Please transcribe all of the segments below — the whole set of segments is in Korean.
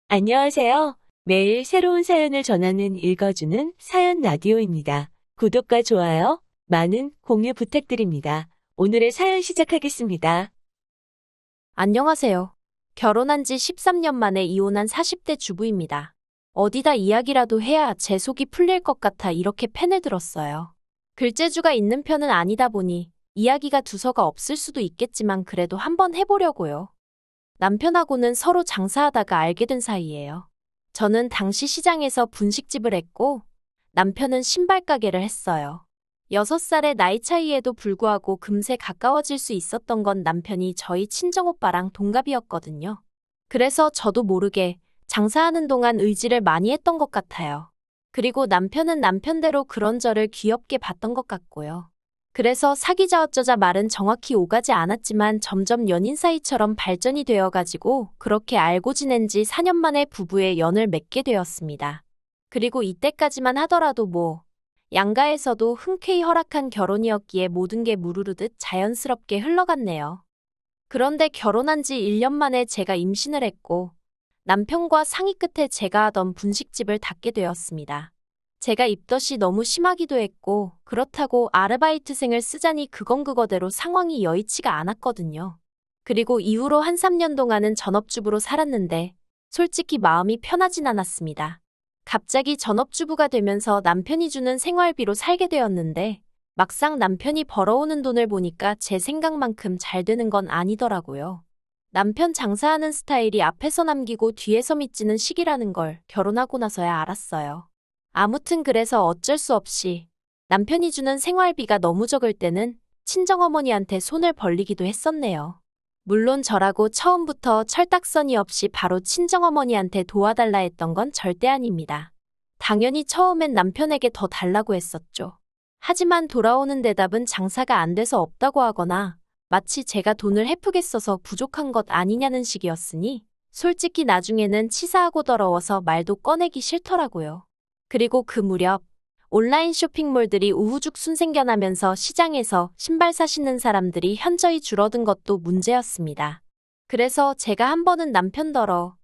안녕하세요. 매일 새로운 사연을 전하는 읽어주는 사연 라디오입니다. 구독과 좋아요, 많은 공유 부탁드립니다. 오늘의 사연 시작하겠습니다. 안녕하세요. 결혼한 지 13년 만에 이혼한 40대 주부입니다. 어디다 이야기라도 해야 제 속이 풀릴 것 같아 이렇게 펜을 들었어요. 글재주가 있는 편은 아니다 보니 이야기가 두서가 없을 수도 있겠지만 그래도 한번 해보려고요. 남편하고는 서로 장사하다가 알게 된 사이예요. 저는 당시 시장에서 분식집을 했고 남편은 신발 가게를 했어요. 6살의 나이 차이에도 불구하고 금세 가까워질 수 있었던 건 남편이 저희 친정오빠랑 동갑이었거든요. 그래서 저도 모르게 장사하는 동안 의지를 많이 했던 것 같아요. 그리고 남편은 남편대로 그런 저를 귀엽게 봤던 것 같고요. 그래서 사귀자 어쩌자 말은 정확히 오가지 않았지만 점점 연인 사이처럼 발전이 되어가지고 그렇게 알고 지낸 지 4년 만에 부부의 연을 맺게 되었습니다. 그리고 이때까지만 하더라도 양가에서도 흔쾌히 허락한 결혼이었기에 모든 게 무르르듯 자연스럽게 흘러갔네요. 그런데 결혼한 지 1년 만에 제가 임신을 했고 남편과 상의 끝에 제가 하던 분식집을 닫게 되었습니다. 제가 입덧이 너무 심하기도 했고 그렇다고 아르바이트생을 쓰자니 그건 그거대로 상황이 여의치가 않았거든요. 그리고 이후로 한 3년 동안은 전업주부로 살았는데 솔직히 마음이 편하진 않았습니다. 갑자기 전업주부가 되면서 남편이 주는 생활비로 살게 되었는데 막상 남편이 벌어오는 돈을 보니까 제 생각만큼 잘 되는 건 아니더라고요. 남편 장사하는 스타일이 앞에서 남기고 뒤에서 밑지는 식이라는 걸 결혼하고 나서야 알았어요. 아무튼 그래서 어쩔 수 없이 남편이 주는 생활비가 너무 적을 때는 친정어머니한테 손을 벌리기도 했었네요. 물론 저라고 처음부터 철딱서니 없이 바로 친정어머니한테 도와달라 했던 건 절대 아닙니다. 당연히 처음엔 남편에게 더 달라고 했었죠. 하지만 돌아오는 대답은 장사가 안 돼서 없다고 하거나 마치 제가 돈을 헤프게 써서 부족한 것 아니냐는 식이었으니 솔직히 나중에는 치사하고 더러워서 말도 꺼내기 싫더라고요. 그리고 그 무렵 온라인 쇼핑몰들이 우후죽순 생겨나면서 시장에서 신발 사시는 사람들이 현저히 줄어든 것도 문제였습니다. 그래서 제가 한 번은 남편더러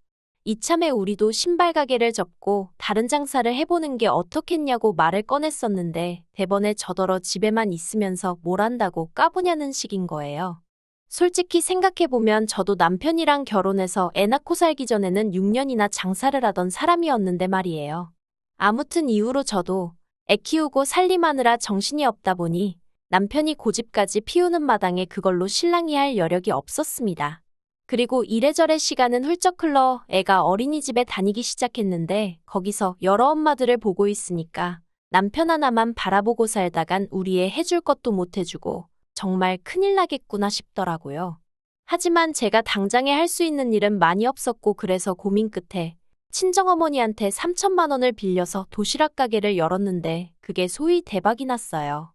이참에 우리도 신발 가게를 접고 다른 장사를 해보는 게 어떻겠냐고 말을 꺼냈었는데 대번에 저더러 집에만 있으면서 뭘 한다고 까부냐는 식인 거예요. 솔직히 생각해보면 저도 남편이랑 결혼해서 애 낳고 살기 전에는 6년이나 장사를 하던 사람이었는데 말이에요. 아무튼 이후로 저도 애 키우고 살림하느라 정신이 없다 보니 남편이 고집까지 피우는 마당에 그걸로 실랑이 할 여력이 없었습니다. 그리고 이래저래 시간은 훌쩍 흘러 애가 어린이집에 다니기 시작했는데 거기서 여러 엄마들을 보고 있으니까 남편 하나만 바라보고 살다간 우리 애 해줄 것도 못 해주고 정말 큰일 나겠구나 싶더라고요. 하지만 제가 당장에 할 수 있는 일은 많이 없었고 그래서 고민 끝에 친정어머니한테 3천만 원을 빌려서 도시락 가게를 열었는데 그게 소위 대박이 났어요.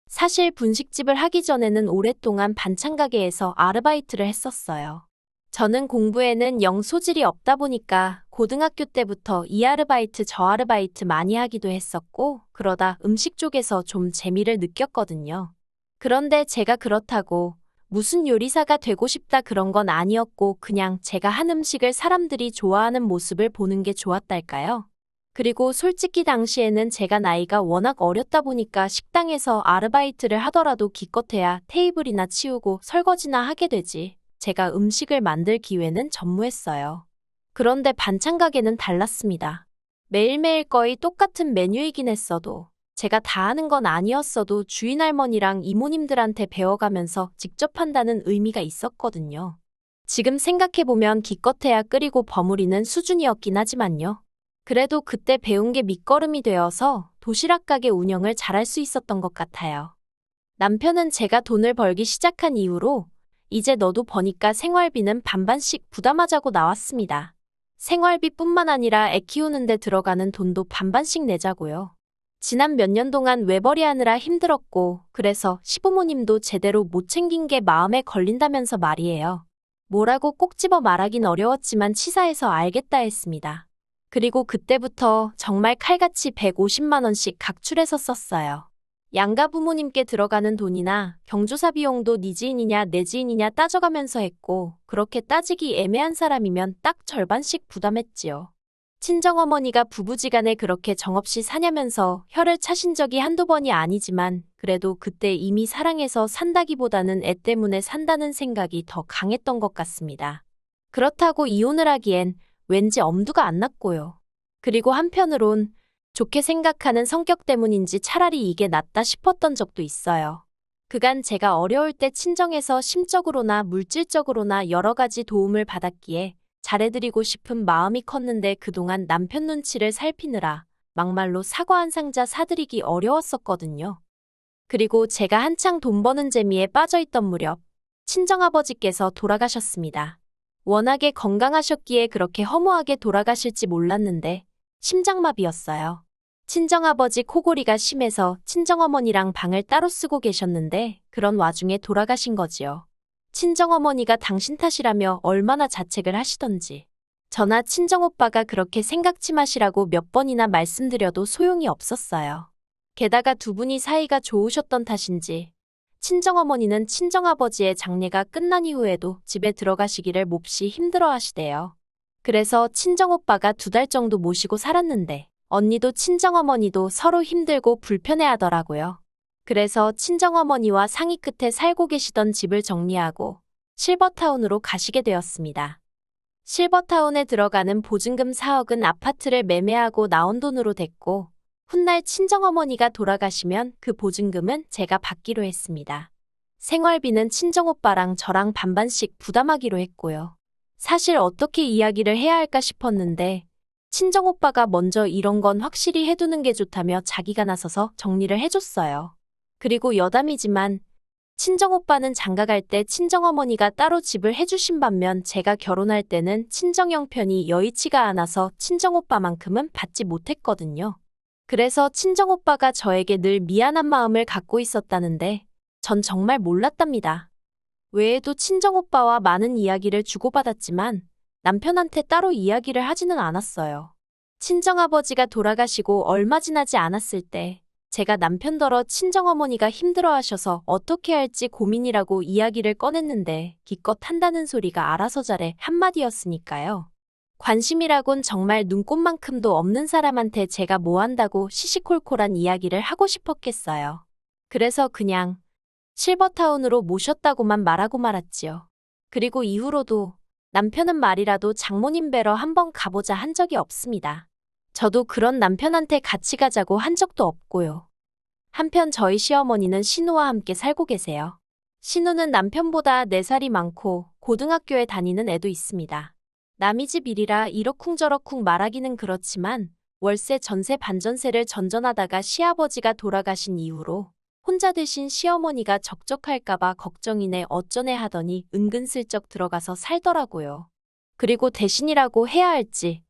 사실 분식집을 하기 전에는 오랫동안 반찬 가게에서 아르바이트를 했었어요. 저는 공부에는 영 소질이 없다 보니까 고등학교 때부터 이 아르바이트 저 아르바이트 많이 하기도 했었고 그러다 음식 쪽에서 좀 재미를 느꼈거든요. 그런데 제가 그렇다고 무슨 요리사가 되고 싶다 그런 건 아니었고 그냥 제가 한 음식을 사람들이 좋아하는 모습을 보는 게 좋았달까요? 그리고 솔직히 당시에는 제가 나이가 워낙 어렸다 보니까 식당에서 아르바이트를 하더라도 기껏해야 테이블이나 치우고 설거지나 하게 되지 제가 음식을 만들 기회는 전무했어요. 그런데 반찬 가게는 달랐습니다. 매일매일 거의 똑같은 메뉴이긴 했어도 제가 다 하는 건 아니었어도 주인 할머니랑 이모님들한테 배워가면서 직접 한다는 의미가 있었거든요. 지금 생각해보면 기껏해야 끓이고 버무리는 수준이었긴 하지만요. 그래도 그때 배운 게 밑거름이 되어서 도시락 가게 운영을 잘할 수 있었던 것 같아요. 남편은 제가 돈을 벌기 시작한 이후로 이제 너도 버니까 생활비는 반반씩 부담하자고 나왔습니다. 생활비뿐만 아니라 애 키우는데 들어가는 돈도 반반씩 내자고요. 지난 몇 년 동안 외벌이 하느라 힘들었고 그래서 시부모님도 제대로 못 챙긴 게 마음에 걸린다면서 말이에요. 뭐라고 꼭 집어 말하긴 어려웠지만 치사해서 알겠다 했습니다. 그리고 그때부터 정말 칼같이 150만 원씩 각출해서 썼어요. 양가 부모님께 들어가는 돈이나 경조사 비용도 네 지인이냐 내 지인이냐 따져가면서 했고 그렇게 따지기 애매한 사람이면 딱 절반씩 부담했지요. 친정어머니가 부부지간에 그렇게 정없이 사냐면서 혀를 차신 적이 한두 번이 아니지만 그래도 그때 이미 사랑해서 산다기보다는 애 때문에 산다는 생각이 더 강했던 것 같습니다. 그렇다고 이혼을 하기엔 왠지 엄두가 안 났고요. 그리고 한편으론 좋게 생각하는 성격 때문인지 차라리 이게 낫다 싶었던 적도 있어요. 그간 제가 어려울 때 친정에서 심적으로나 물질적으로나 여러 가지 도움을 받았기에 잘해드리고 싶은 마음이 컸는데 그동안 남편 눈치를 살피느라 막말로 사과 한 상자 사드리기 어려웠었거든요. 그리고 제가 한창 돈 버는 재미에 빠져있던 무렵 친정아버지께서 돌아가셨습니다. 워낙에 건강하셨기에 그렇게 허무하게 돌아가실지 몰랐는데 심장마비였어요. 친정아버지 코골이가 심해서 친정어머니랑 방을 따로 쓰고 계셨는데 그런 와중에 돌아가신 거지요. 친정어머니가 당신 탓이라며 얼마나 자책을 하시던지. 저나 친정오빠가 그렇게 생각지 마시라고 몇 번이나 말씀드려도 소용이 없었어요. 게다가 두 분이 사이가 좋으셨던 탓인지 친정어머니는 친정아버지의 장례가 끝난 이후에도 집에 들어가시기를 몹시 힘들어하시대요. 그래서 친정오빠가 2달 정도 모시고 살았는데 언니도 친정어머니도 서로 힘들고 불편해하더라고요. 그래서 친정어머니와 상의 끝에 살고 계시던 집을 정리하고 실버타운으로 가시게 되었습니다. 실버타운에 들어가는 보증금 4억은 아파트를 매매하고 나온 돈으로 됐고 훗날 친정어머니가 돌아가시면 그 보증금은 제가 받기로 했습니다. 생활비는 친정오빠랑 저랑 반반씩 부담하기로 했고요. 사실 어떻게 이야기를 해야 할까 싶었는데 친정오빠가 먼저 이런 건 확실히 해두는 게 좋다며 자기가 나서서 정리를 해줬어요. 그리고 여담이지만 친정오빠는 장가갈 때 친정어머니가 따로 집을 해주신 반면 제가 결혼할 때는 친정 형편이 여의치가 않아서 친정오빠만큼은 받지 못했거든요. 그래서 친정오빠가 저에게 늘 미안한 마음을 갖고 있었다는데 전 정말 몰랐답니다. 외에도 친정오빠와 많은 이야기를 주고받았지만 남편한테 따로 이야기를 하지는 않았어요. 친정아버지가 돌아가시고 얼마 지나지 않았을 때 제가 남편더러 친정어머니가 힘들어하셔서 어떻게 할지 고민이라고 이야기를 꺼냈는데 기껏 한다는 소리가 알아서 잘해 한마디였으니까요. 관심이라곤 정말 눈꼽만큼도 없는 사람한테 제가 뭐 한다고 시시콜콜한 이야기를 하고 싶었겠어요. 그래서 그냥 실버타운으로 모셨다고만 말하고 말았지요. 그리고 이후로도 남편은 말이라도 장모님 뵈러 한번 가보자 한 적이 없습니다. 저도 그런 남편한테 같이 가자고 한 적도 없고요. 한편 저희 시어머니는 신우와 함께 살고 계세요. 신우는 남편보다 4살이 많고 고등학교에 다니는 애도 있습니다. 남이 집 일이라 이러쿵저러쿵 말하기는 그렇지만 월세 전세 반전세를 전전하다가 시아버지가 돌아가신 이후로 혼자 되신 시어머니가 적적할까봐 걱정이네 어쩌네 하더니 은근슬쩍 들어가서 살더라고요. 그리고 대신이라고 해야 할지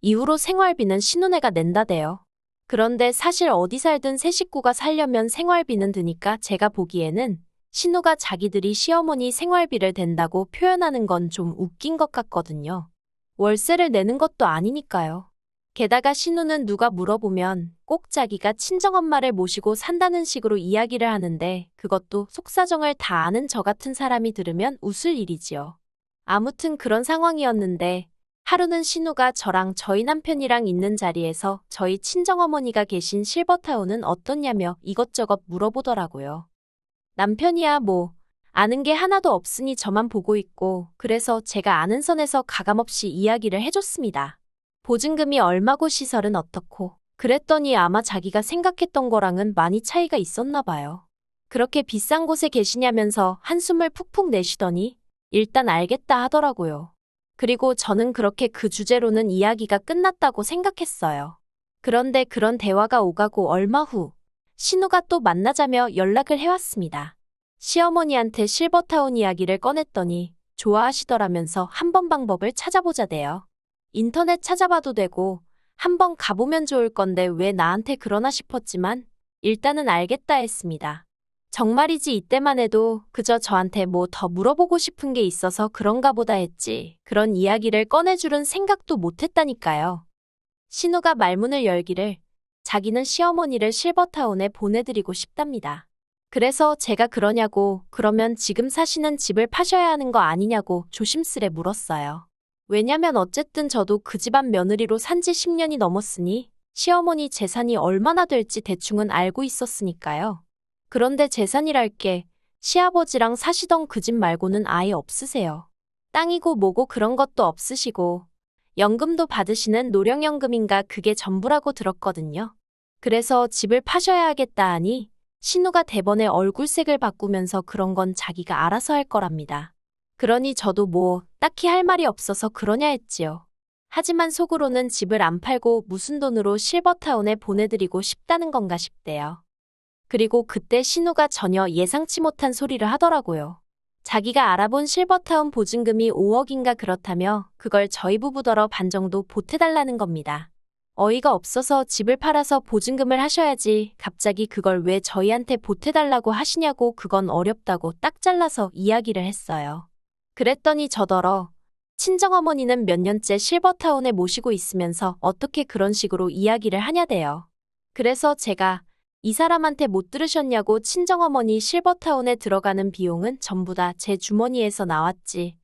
이후로 생활비는 신우네가 낸다대요. 그런데 사실 어디 살든 세 식구가 살려면 생활비는 드니까 제가 보기에는 신우가 자기들이 시어머니 생활비를 댄다고 표현하는 건 좀 웃긴 것 같거든요. 월세를 내는 것도 아니니까요. 게다가 신우는 누가 물어보면 꼭 자기가 친정엄마를 모시고 산다는 식으로 이야기를 하는데 그것도 속사정을 다 아는 저 같은 사람이 들으면 웃을 일이지요. 아무튼 그런 상황이었는데 하루는 신우가 저랑 저희 남편이랑 있는 자리에서 저희 친정어머니가 계신 실버타운은 어떻냐며 이것저것 물어보더라고요. 남편이야 뭐 아는 게 하나도 없으니 저만 보고 있고 그래서 제가 아는 선에서 가감없이 이야기를 해줬습니다. 보증금이 얼마고 시설은 어떻고 그랬더니 아마 자기가 생각했던 거랑은 많이 차이가 있었나 봐요. 그렇게 비싼 곳에 계시냐면서 한숨을 푹푹 내쉬더니 일단 알겠다 하더라고요. 그리고 저는 그렇게 그 주제로는 이야기가 끝났다고 생각했어요. 그런데 그런 대화가 오가고 얼마 후 신우가 또 만나자며 연락을 해왔습니다. 시어머니한테 실버타운 이야기를 꺼냈더니 좋아하시더라면서 한번 방법을 찾아보자대요. 인터넷 찾아봐도 되고 한번 가보면 좋을 건데 왜 나한테 그러나 싶었지만 일단은 알겠다 했습니다. 정말이지 이때만 해도 그저 저한테 뭐 더 물어보고 싶은 게 있어서 그런가 보다 했지 그런 이야기를 꺼내줄은 생각도 못했다니까요. 신우가 말문을 열기를 자기는 시어머니를 실버타운에 보내드리고 싶답니다. 그래서 제가 그러냐고, 그러면 지금 사시는 집을 파셔야 하는 거 아니냐고 조심스레 물었어요. 왜냐면 어쨌든 저도 그 집안 며느리로 산지 10년이 넘었으니 시어머니 재산이 얼마나 될지 대충은 알고 있었으니까요. 그런데 재산이랄 게 시아버지랑 사시던 그 집 말고는 아예 없으세요. 땅이고 뭐고 그런 것도 없으시고 연금도 받으시는 노령연금인가 그게 전부라고 들었거든요. 그래서 집을 파셔야 하겠다 하니 신우가 대번에 얼굴색을 바꾸면서 그런 건 자기가 알아서 할 거랍니다. 그러니 저도 뭐 딱히 할 말이 없어서 그러냐 했지요. 하지만 속으로는 집을 안 팔고 무슨 돈으로 실버타운에 보내드리고 싶다는 건가 싶대요. 그리고 그때 신우가 전혀 예상치 못한 소리를 하더라고요. 자기가 알아본 실버타운 보증금이 5억인가 그렇다며 그걸 저희 부부더러 반 정도 보태달라는 겁니다. 어이가 없어서 집을 팔아서 보증금을 하셔야지 갑자기 그걸 왜 저희한테 보태달라고 하시냐고 그건 어렵다고 딱 잘라서 이야기를 했어요. 그랬더니 저더러 친정어머니는 몇 년째 실버타운에 모시고 있으면서 어떻게 그런 식으로 이야기를 하냐대요. 그래서 제가 이 사람한테 못 들으셨냐고 친정어머니 실버타운에 들어가는 비용은 전부 다 제 주머니에서 나왔지.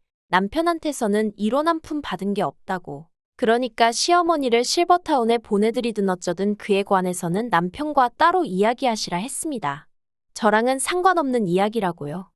남편한테서는 일원 한 푼 받은 게 없다고. 그러니까 시어머니를 실버타운에 보내드리든 어쩌든 그에 관해서는 남편과 따로 이야기하시라 했습니다. 저랑은 상관없는 이야기라고요.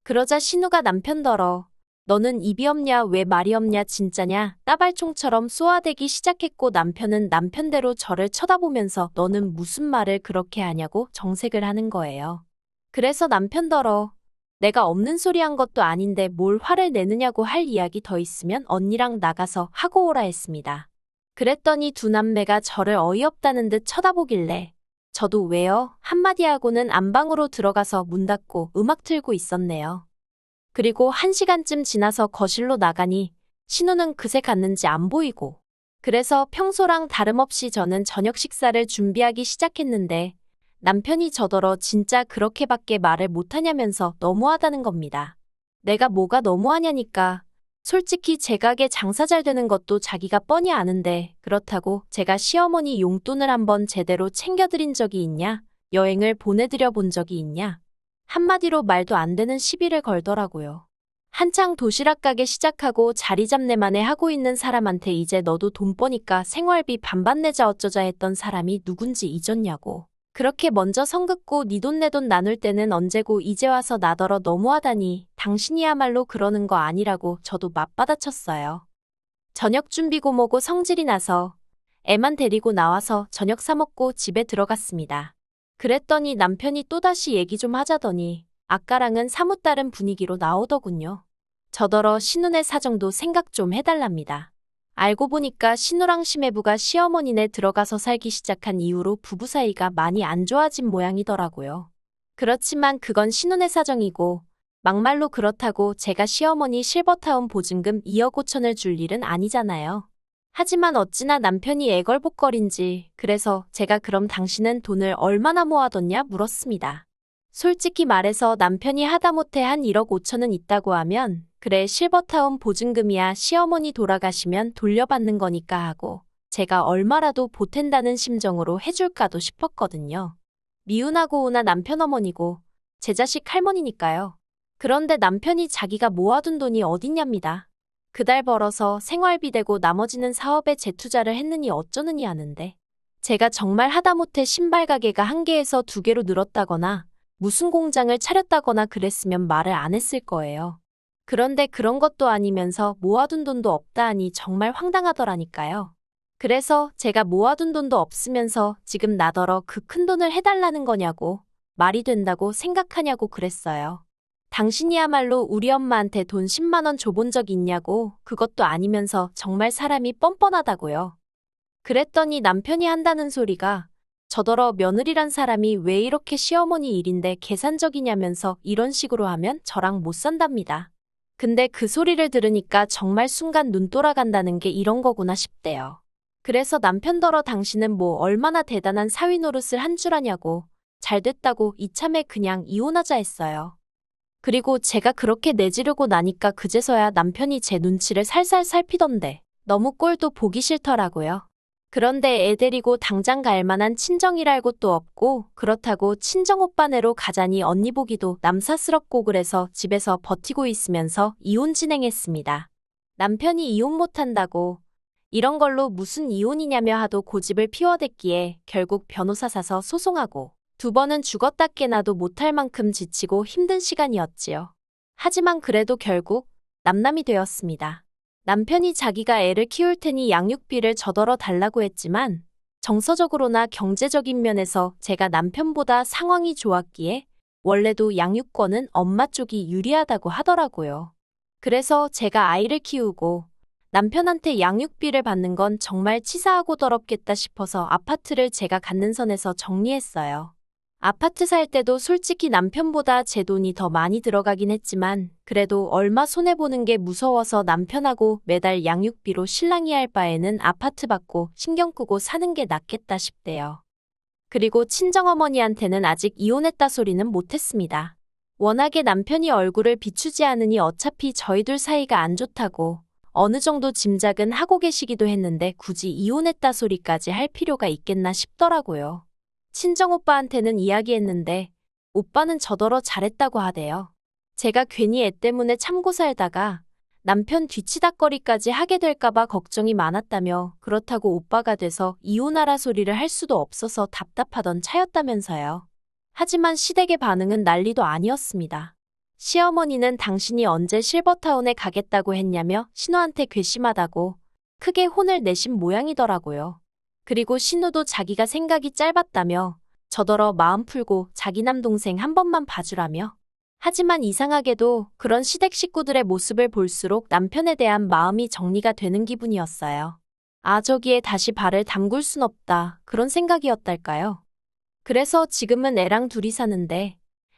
그러자 신우가 남편더러 너는 입이 없냐 왜 말이 없냐 진짜냐 따발총처럼 쏘아대기 시작했고 남편은 남편대로 저를 쳐다보면서 너는 무슨 말을 그렇게 하냐고 정색을 하는 거예요. 그래서 남편더러 내가 없는 소리 한 것도 아닌데 뭘 화를 내느냐고 할 이야기 더 있으면 언니랑 나가서 하고 오라 했습니다. 그랬더니 두 남매가 저를 어이없다는 듯 쳐다보길래 저도 왜요? 한마디 하고는 안방으로 들어가서 문 닫고 음악 틀고 있었네요. 그리고 1시간쯤 지나서 거실로 나가니 신우는 그새 갔는지 안 보이고 그래서 평소랑 다름없이 저는 저녁 식사를 준비하기 시작했는데 남편이 저더러 진짜 그렇게밖에 말을 못하냐면서 너무하다는 겁니다. 내가 뭐가 너무하냐니까. 솔직히 제 가게 장사 잘 되는 것도 자기가 뻔히 아는데 그렇다고 제가 시어머니 용돈을 한번 제대로 챙겨드린 적이 있냐? 여행을 보내드려 본 적이 있냐? 한마디로 말도 안 되는 시비를 걸더라고요. 한창 도시락 가게 시작하고 자리 잡내만에 하고 있는 사람한테 이제 너도 돈 버니까 생활비 반반 내자 어쩌자 했던 사람이 누군지 잊었냐고. 그렇게 먼저 성 긋고 네 돈 내 돈 나눌 때는 언제고 이제 와서 나더러 너무하다니 당신이야말로 그러는 거 아니라고 저도 맞받아쳤어요. 저녁 준비고 뭐고 성질이 나서 애만 데리고 나와서 저녁 사 먹고 집에 들어갔습니다. 그랬더니 남편이 또다시 얘기 좀 하자더니 아까랑은 사뭇 다른 분위기로 나오더군요. 저더러 신우네 사정도 생각 좀 해달랍니다. 알고 보니까 신우랑 시매부가 시어머니네 들어가서 살기 시작한 이후로 부부 사이가 많이 안 좋아진 모양이더라고요. 그렇지만 그건 신우네 사정이고 막말로 그렇다고 제가 시어머니 실버타운 보증금 2억 5천을 줄 일은 아니잖아요. 하지만 어찌나 남편이 애걸복걸인지 그래서 제가 그럼 당신은 돈을 얼마나 모아뒀냐 물었습니다. 솔직히 말해서 남편이 하다못해 한 1억 5천은 있다고 하면 그래 실버타운 보증금이야 시어머니 돌아가시면 돌려받는 거니까 하고 제가 얼마라도 보탠다는 심정으로 해줄까도 싶었거든요. 미운하고 우나 남편 어머니고 제 자식 할머니니까요. 그런데 남편이 자기가 모아둔 돈이 어딨냐입니다. 그달 벌어서 생활비 대고 나머지는 사업에 재투자를 했느니 어쩌느니 하는데 제가 정말 하다못해 신발 가게가 1개에서 2개로 늘었다거나 무슨 공장을 차렸다거나 그랬으면 말을 안 했을 거예요. 그런데 그런 것도 아니면서 모아둔 돈도 없다 하니 정말 황당하더라니까요. 그래서 제가 모아둔 돈도 없으면서 지금 나더러 그 큰 돈을 해달라는 거냐고 말이 된다고 생각하냐고 그랬어요. 당신이야말로 우리 엄마한테 돈 10만 원 줘본 적 있냐고 그것도 아니면서 정말 사람이 뻔뻔하다고요. 그랬더니 남편이 한다는 소리가 저더러 며느리란 사람이 왜 이렇게 시어머니 일인데 계산적이냐면서 이런 식으로 하면 저랑 못 산답니다. 근데 그 소리를 들으니까 정말 순간 눈 돌아간다는 게 이런 거구나 싶대요. 그래서 남편더러 당신은 뭐 얼마나 대단한 사위 노릇을 한 줄 아냐고 잘됐다고 이참에 그냥 이혼하자 했어요. 그리고 제가 그렇게 내지르고 나니까 그제서야 남편이 제 눈치를 살살 살피던데 너무 꼴도 보기 싫더라고요. 그런데 애 데리고 당장 갈 만한 친정이랄 곳도 없고 그렇다고 친정오빠네로 가자니 언니 보기도 남사스럽고 그래서 집에서 버티고 있으면서 이혼 진행했습니다. 남편이 이혼 못한다고 이런 걸로 무슨 이혼이냐며 하도 고집을 피워댔기에 결국 변호사 사서 소송하고 두 번은 죽었다 깨나도 못할 만큼 지치고 힘든 시간이었지요. 하지만 그래도 결국 남남이 되었습니다. 남편이 자기가 애를 키울 테니 양육비를 저더러 달라고 했지만 정서적으로나 경제적인 면에서 제가 남편보다 상황이 좋았기에 원래도 양육권은 엄마 쪽이 유리하다고 하더라고요. 그래서 제가 아이를 키우고 남편한테 양육비를 받는 건 정말 치사하고 더럽겠다 싶어서 아파트를 제가 갖는 선에서 정리했어요. 아파트 살 때도 솔직히 남편보다 제 돈이 더 많이 들어가긴 했지만 그래도 얼마 손해보는 게 무서워서 남편하고 매달 양육비로 실랑이 할 바에는 아파트 받고 신경 끄고 사는 게 낫겠다 싶대요. 그리고 친정어머니한테는 아직 이혼했다 소리는 못했습니다. 워낙에 남편이 얼굴을 비추지 않으니 어차피 저희들 사이가 안 좋다고 어느 정도 짐작은 하고 계시기도 했는데 굳이 이혼했다 소리까지 할 필요가 있겠나 싶더라고요. 친정오빠한테는 이야기했는데 오빠는 저더러 잘했다고 하대요. 제가 괜히 애 때문에 참고 살다가 남편 뒤치다꺼리까지 하게 될까봐 걱정이 많았다며 그렇다고 오빠가 돼서 이혼하라 소리를 할 수도 없어서 답답하던 차였다면서요. 하지만 시댁의 반응은 난리도 아니었습니다. 시어머니는 당신이 언제 실버타운에 가겠다고 했냐며 신우한테 괘씸하다고 크게 혼을 내신 모양이더라고요. 그리고 신우도 자기가 생각이 짧았다며 저더러 마음 풀고 자기 남동생 한 번만 봐주라며. 하지만 이상하게도 그런 시댁 식구들의 모습을 볼수록 남편에 대한 마음이 정리가 되는 기분이었어요. 아, 저기에 다시 발을 담글 순 없다. 그런 생각이었달까요? 그래서 지금은 애랑 둘이 사는데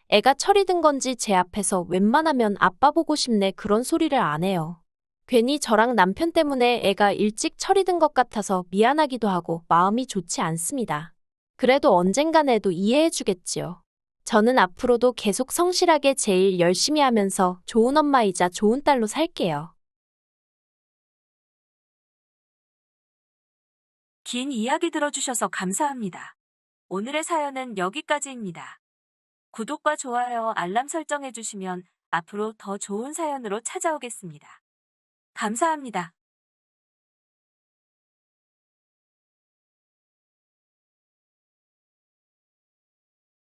애가 철이 든 건지 제 앞에서 웬만하면 아빠 보고 싶네 그런 소리를 안 해요. 괜히 저랑 남편 때문에 애가 일찍 철이 든 것 같아서 미안하기도 하고 마음이 좋지 않습니다. 그래도 언젠간 애도 이해해 주겠지요. 저는 앞으로도 계속 성실하게 제 일 열심히 하면서 좋은 엄마이자 좋은 딸로 살게요. 긴 이야기 들어주셔서 감사합니다. 오늘의 사연은 여기까지입니다. 구독과 좋아요, 알람 설정해주시면 앞으로 더 좋은 사연으로 찾아오겠습니다. 감사합니다.